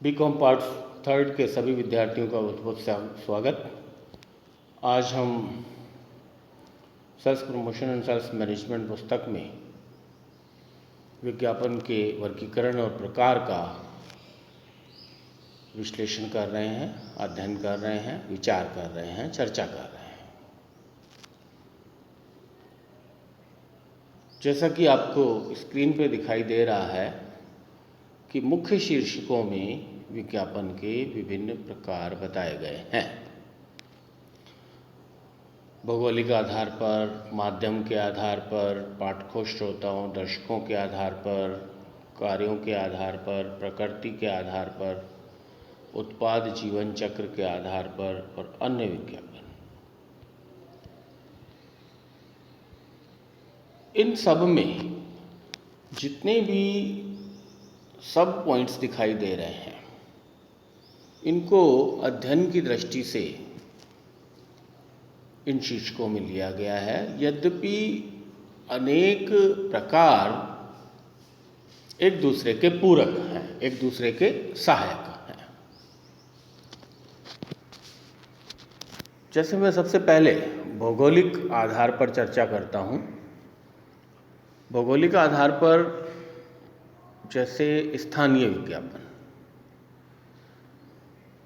BCom part third के सभी विद्यार्थियों का बहुत बहुत स्वागत। आज हम sales promotion and sales management पुस्तक में विज्ञापन के वर्गीकरण और प्रकार का विश्लेषण कर रहे हैं, अध्ययन कर रहे हैं, विचार कर रहे हैं, चर्चा कर रहे हैं। जैसा कि आपको स्क्रीन पे दिखाई दे रहा है कि मुख्य शीर्षकों में विज्ञापन के विभिन्न प्रकार बताए गए हैं। भौगोलिक आधार पर, माध्यम के आधार पर, पाठकों, श्रोताओं, दर्शकों के आधार पर, कार्यों के आधार पर, प्रकृति के आधार पर, उत्पाद जीवन चक्र के आधार पर और अन्य विज्ञापन। इन सब में जितने भी सब पॉइंट्स दिखाई दे रहे हैं, इनको अध्ययन की दृष्टि से इन शीर्षकों में लिया गया है। यद्यपि अनेक प्रकार एक दूसरे के पूरक हैं, एक दूसरे के सहायक हैं। जैसे मैं सबसे पहले भौगोलिक आधार पर चर्चा करता हूँ। भौगोलिक आधार पर जैसे स्थानीय विज्ञापन,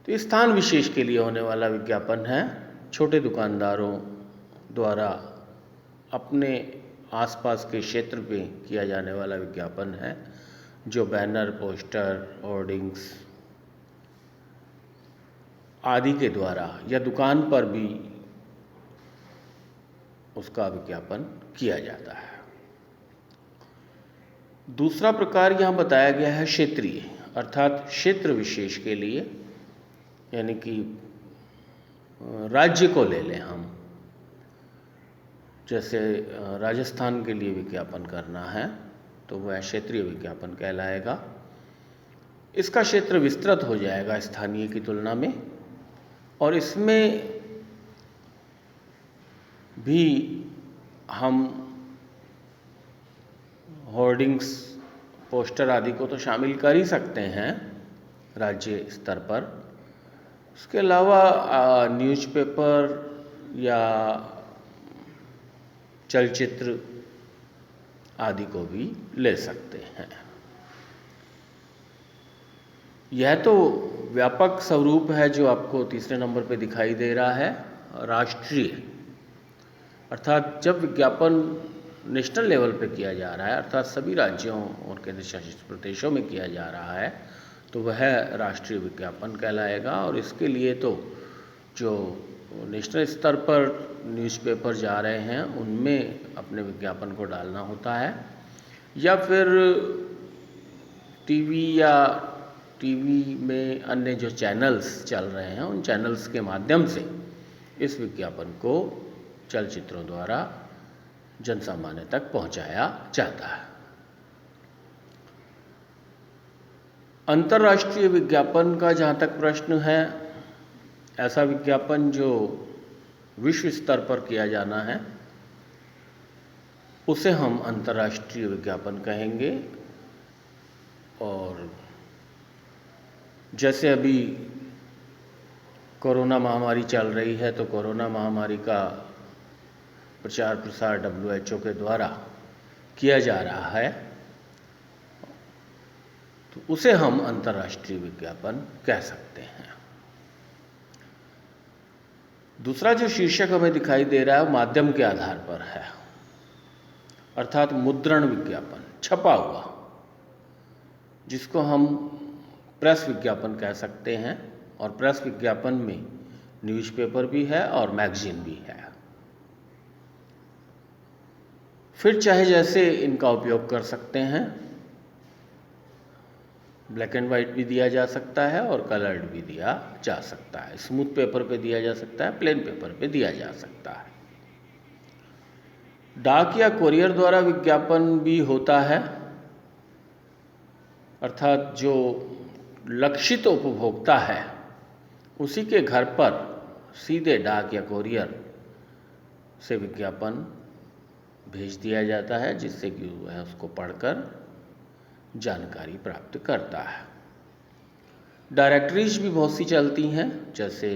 तो स्थान विशेष के लिए होने वाला विज्ञापन है। छोटे दुकानदारों द्वारा अपने आसपास के क्षेत्र में किया जाने वाला विज्ञापन है, जो बैनर, पोस्टर, होर्डिंग्स आदि के द्वारा या दुकान पर भी उसका विज्ञापन किया जाता है। दूसरा प्रकार यहाँ बताया गया है क्षेत्रीय, अर्थात क्षेत्र विशेष के लिए, यानी कि राज्य को ले लें हम। जैसे राजस्थान के लिए विज्ञापन करना है तो वह क्षेत्रीय विज्ञापन कहलाएगा। इसका क्षेत्र विस्तृत हो जाएगा स्थानीय की तुलना में, और इसमें भी हम होर्डिंग्स, पोस्टर आदि को तो शामिल कर ही सकते हैं राज्य स्तर पर। उसके अलावा न्यूज़पेपर या चलचित्र आदि को भी ले सकते हैं। यह तो व्यापक स्वरूप है जो आपको तीसरे नंबर पे दिखाई दे रहा है। राष्ट्रीय, अर्थात जब विज्ञापन नेशनल लेवल पे किया जा रहा है, अर्थात सभी राज्यों और केंद्र शासित प्रदेशों में किया जा रहा है, तो वह राष्ट्रीय विज्ञापन कहलाएगा। और इसके लिए तो जो नेशनल स्तर पर न्यूज़पेपर जा रहे हैं उनमें अपने विज्ञापन को डालना होता है, या फिर टीवी में अन्य जो चैनल्स चल रहे हैं उन चैनल्स के माध्यम से इस विज्ञापन को चलचित्रों द्वारा जनसामान्य तक पहुंचाया जाता है। अंतर्राष्ट्रीय विज्ञापन का जहाँ तक प्रश्न है, ऐसा विज्ञापन जो विश्व स्तर पर किया जाना है उसे हम अंतर्राष्ट्रीय विज्ञापन कहेंगे। और जैसे अभी कोरोना महामारी चल रही है, तो कोरोना महामारी का प्रचार प्रसार WHO के द्वारा किया जा रहा है, तो उसे हम अंतर्राष्ट्रीय विज्ञापन कह सकते हैं। दूसरा जो शीर्षक हमें दिखाई दे रहा है माध्यम के आधार पर है, अर्थात मुद्रण विज्ञापन, छपा हुआ, जिसको हम प्रेस विज्ञापन कह सकते हैं। और प्रेस विज्ञापन में न्यूज़पेपर भी है और मैगजीन भी है। फिर चाहे जैसे इनका उपयोग कर सकते हैं, ब्लैक एंड वाइट भी दिया जा सकता है और कलर्ड भी दिया जा सकता है। स्मूथ पेपर पे दिया जा सकता है, प्लेन पेपर पे दिया जा सकता है। डाक या कोरियर द्वारा विज्ञापन भी होता है, अर्थात जो लक्षित उपभोक्ता है उसी के घर पर सीधे डाक या कोरियर से विज्ञापन भेज दिया जाता है, जिससे कि वह उसको पढ़कर जानकारी प्राप्त करता है। डायरेक्टरीज भी बहुत सी चलती हैं, जैसे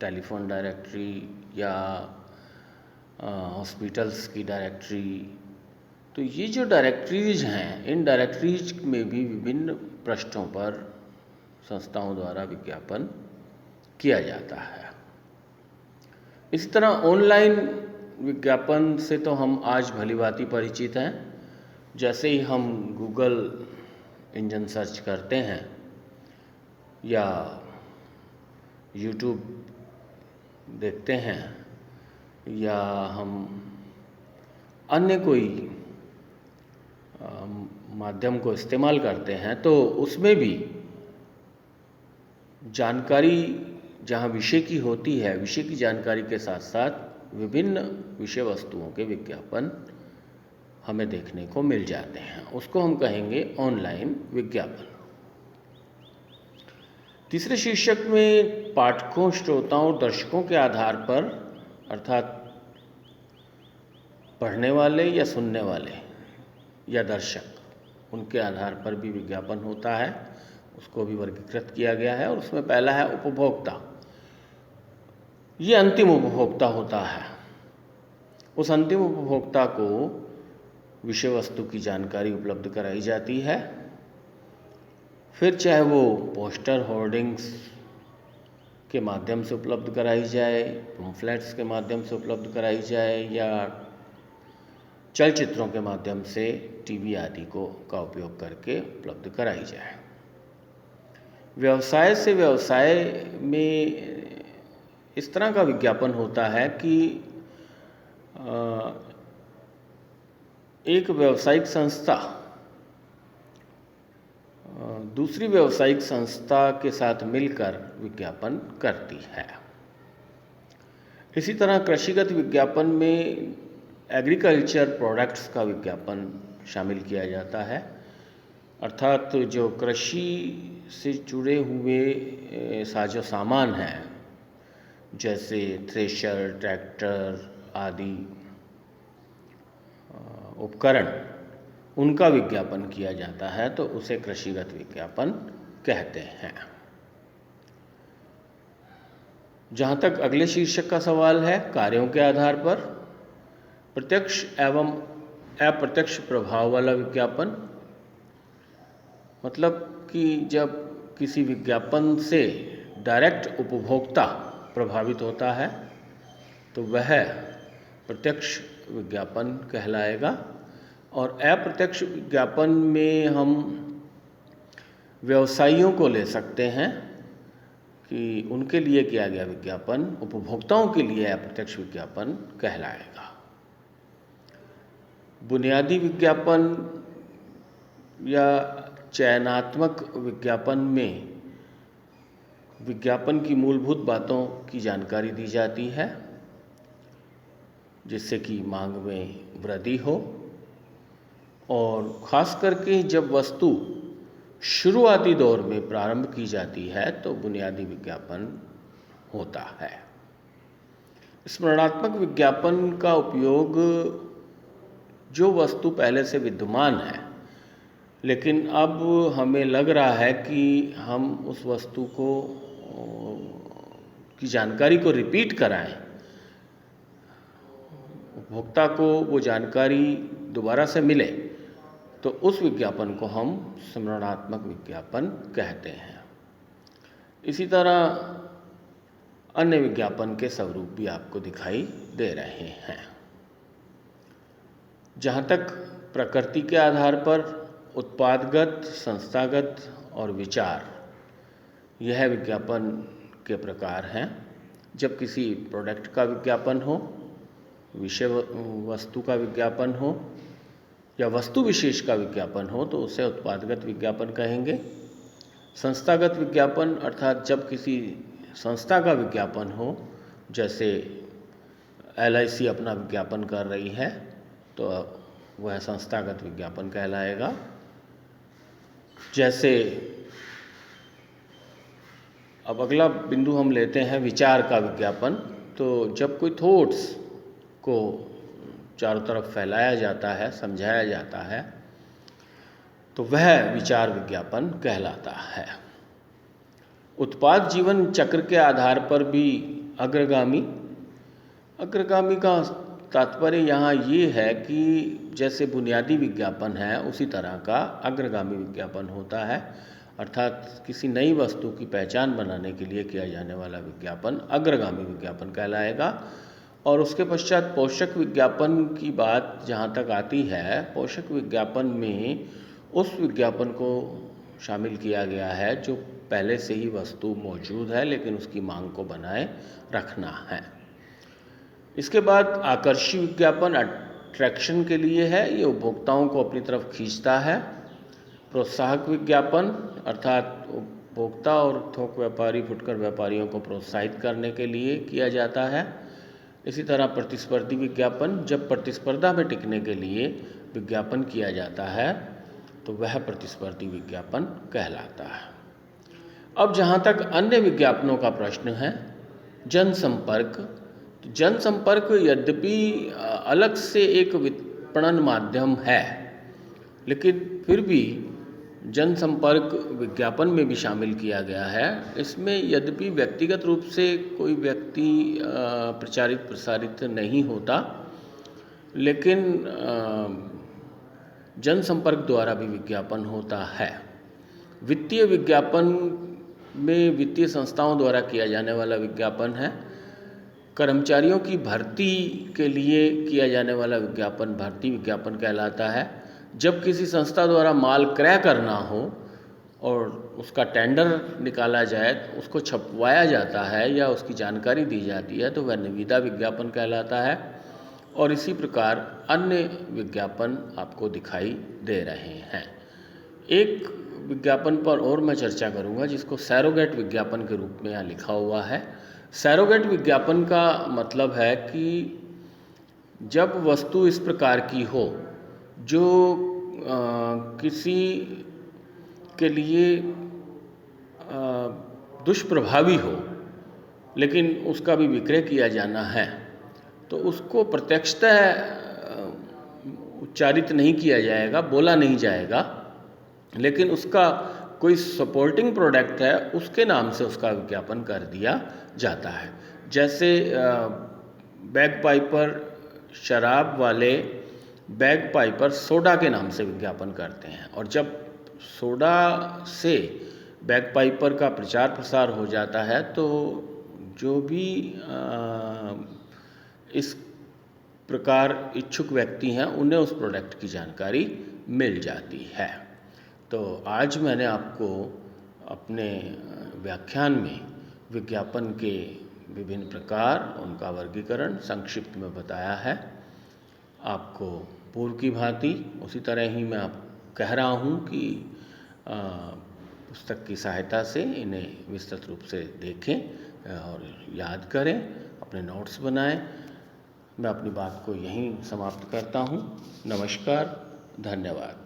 टेलीफोन डायरेक्टरी या हॉस्पिटल्स की डायरेक्टरी। तो ये जो डायरेक्टरीज हैं, इन डायरेक्टरीज में भी विभिन्न पृष्ठों पर संस्थाओं द्वारा विज्ञापन किया जाता है। इसी तरह ऑनलाइन विज्ञापन से तो हम आज भलीभांति परिचित हैं। जैसे ही हम गूगल इंजन सर्च करते हैं या यूट्यूब देखते हैं या हम अन्य कोई माध्यम को इस्तेमाल करते हैं, तो उसमें भी जानकारी जहाँ विषय की होती है, विषय की जानकारी के साथ साथ विभिन्न विषय वस्तुओं के विज्ञापन हमें देखने को मिल जाते हैं। उसको हम कहेंगे ऑनलाइन विज्ञापन। तीसरे शीर्षक में पाठकों, श्रोताओं, दर्शकों के आधार पर, अर्थात पढ़ने वाले या सुनने वाले या दर्शक, उनके आधार पर भी विज्ञापन होता है, उसको भी वर्गीकृत किया गया है। और उसमें पहला है उपभोक्ता। ये अंतिम उपभोक्ता होता है। उस अंतिम उपभोक्ता को विषय वस्तु की जानकारी उपलब्ध कराई जाती है, फिर चाहे वो पोस्टर, होर्डिंग्स के माध्यम से उपलब्ध कराई जाए, पैम्फलेट्स के माध्यम से उपलब्ध कराई जाए या चलचित्रों के माध्यम से टीवी आदि का उपयोग करके उपलब्ध कराई जाए। व्यवसाय से व्यवसाय में इस तरह का विज्ञापन होता है कि एक व्यावसायिक संस्था दूसरी व्यावसायिक संस्था के साथ मिलकर विज्ञापन करती है। इसी तरह कृषिगत विज्ञापन में एग्रीकल्चर प्रोडक्ट्स का विज्ञापन शामिल किया जाता है, अर्थात जो कृषि से जुड़े हुए साजो सामान हैं, जैसे थ्रेशर, ट्रैक्टर आदि उपकरण, उनका विज्ञापन किया जाता है, तो उसे कृषिगत विज्ञापन कहते हैं। जहाँ तक अगले शीर्षक का सवाल है, कार्यों के आधार पर प्रत्यक्ष एवं अप्रत्यक्ष प्रभाव वाला विज्ञापन, मतलब कि जब किसी विज्ञापन से डायरेक्ट उपभोक्ता प्रभावित होता है तो वह प्रत्यक्ष विज्ञापन कहलाएगा। और अप्रत्यक्ष विज्ञापन में हम व्यवसायियों को ले सकते हैं कि उनके लिए किया गया विज्ञापन उपभोक्ताओं के लिए अप्रत्यक्ष विज्ञापन कहलाएगा। बुनियादी विज्ञापन या चयनात्मक विज्ञापन में विज्ञापन की मूलभूत बातों की जानकारी दी जाती है, जिससे कि मांग में वृद्धि हो, और ख़ास करके जब वस्तु शुरुआती दौर में प्रारंभ की जाती है तो बुनियादी विज्ञापन होता है। स्मरणात्मक विज्ञापन का उपयोग जो वस्तु पहले से विद्यमान है लेकिन अब हमें लग रहा है कि हम उस वस्तु को की जानकारी को रिपीट कराएं, उपभोक्ता को वो जानकारी दोबारा से मिले, तो उस विज्ञापन को हम स्मरणात्मक विज्ञापन कहते हैं। इसी तरह अन्य विज्ञापन के स्वरूप भी आपको दिखाई दे रहे हैं। जहाँ तक प्रकृति के आधार पर उत्पादगत, संस्थागत और विचार, यह विज्ञापन के प्रकार हैं। जब किसी प्रोडक्ट का विज्ञापन हो, विषय वस्तु का विज्ञापन हो या वस्तु विशेष का विज्ञापन हो तो उसे उत्पादगत विज्ञापन कहेंगे। संस्थागत विज्ञापन अर्थात जब किसी संस्था का विज्ञापन हो, जैसे LIC अपना विज्ञापन कर रही है तो वह संस्थागत विज्ञापन कहलाएगा। जैसे अब अगला बिंदु हम लेते हैं विचार का विज्ञापन। तो जब कोई थॉट्स को चारों तरफ फैलाया जाता है, समझाया जाता है, तो वह विचार विज्ञापन कहलाता है। उत्पाद जीवन चक्र के आधार पर भी अग्रगामी। अग्रगामी का तात्पर्य यहाँ ये है कि जैसे बुनियादी विज्ञापन है उसी तरह का अग्रगामी विज्ञापन होता है, अर्थात किसी नई वस्तु की पहचान बनाने के लिए किया जाने वाला विज्ञापन अग्रगामी विज्ञापन कहलाएगा। और उसके पश्चात पोषक विज्ञापन की बात जहाँ तक आती है, पोषक विज्ञापन में उस विज्ञापन को शामिल किया गया है जो पहले से ही वस्तु मौजूद है लेकिन उसकी मांग को बनाए रखना है। इसके बाद आकर्षी विज्ञापन अट्रैक्शन के लिए है, ये उपभोक्ताओं को अपनी तरफ खींचता है। प्रोत्साहक विज्ञापन अर्थात उपभोक्ता और थोक व्यापारी, फुटकर व्यापारियों को प्रोत्साहित करने के लिए किया जाता है। इसी तरह प्रतिस्पर्धी विज्ञापन, जब प्रतिस्पर्धा में टिकने के लिए विज्ञापन किया जाता है तो वह प्रतिस्पर्धी विज्ञापन कहलाता है। अब जहाँ तक अन्य विज्ञापनों का प्रश्न है, जनसंपर्क। तो जनसंपर्क यद्यपि अलग से एक विपणन माध्यम है, लेकिन फिर भी जनसंपर्क विज्ञापन में भी शामिल किया गया है। इसमें यद्यपि व्यक्तिगत रूप से कोई व्यक्ति प्रचारित प्रसारित नहीं होता, लेकिन जनसंपर्क द्वारा भी विज्ञापन होता है। वित्तीय विज्ञापन में वित्तीय संस्थाओं द्वारा किया जाने वाला विज्ञापन है। कर्मचारियों की भर्ती के लिए किया जाने वाला विज्ञापन भर्ती विज्ञापन कहलाता है। जब किसी संस्था द्वारा माल क्रय करना हो और उसका टेंडर निकाला जाए, उसको छपवाया जाता है या उसकी जानकारी दी जाती है तो वह निविदा विज्ञापन कहलाता है। और इसी प्रकार अन्य विज्ञापन आपको दिखाई दे रहे हैं। एक विज्ञापन पर और मैं चर्चा करूंगा जिसको सैरोगेट विज्ञापन के रूप में यहाँ लिखा हुआ है। सैरोगेट विज्ञापन का मतलब है कि जब वस्तु इस प्रकार की हो जो किसी के लिए दुष्प्रभावी हो लेकिन उसका भी विक्रय किया जाना है, तो उसको प्रत्यक्षतः उच्चारित नहीं किया जाएगा, बोला नहीं जाएगा, लेकिन उसका कोई सपोर्टिंग प्रोडक्ट है उसके नाम से उसका विज्ञापन कर दिया जाता है। जैसे बैग पाइपर शराब वाले बैग पाइपर सोडा के नाम से विज्ञापन करते हैं, और जब सोडा से बैग पाइपर का प्रचार प्रसार हो जाता है तो जो भी इस प्रकार इच्छुक व्यक्ति हैं उन्हें उस प्रोडक्ट की जानकारी मिल जाती है। तो आज मैंने आपको अपने व्याख्यान में विज्ञापन के विभिन्न प्रकार, उनका वर्गीकरण संक्षिप्त में बताया है। आपको पूर्व की भांति उसी तरह ही मैं आप कह रहा हूँ कि पुस्तक की सहायता से इन्हें विस्तृत रूप से देखें और याद करें, अपने नोट्स बनाएं। मैं अपनी बात को यहीं समाप्त करता हूँ। नमस्कार, धन्यवाद।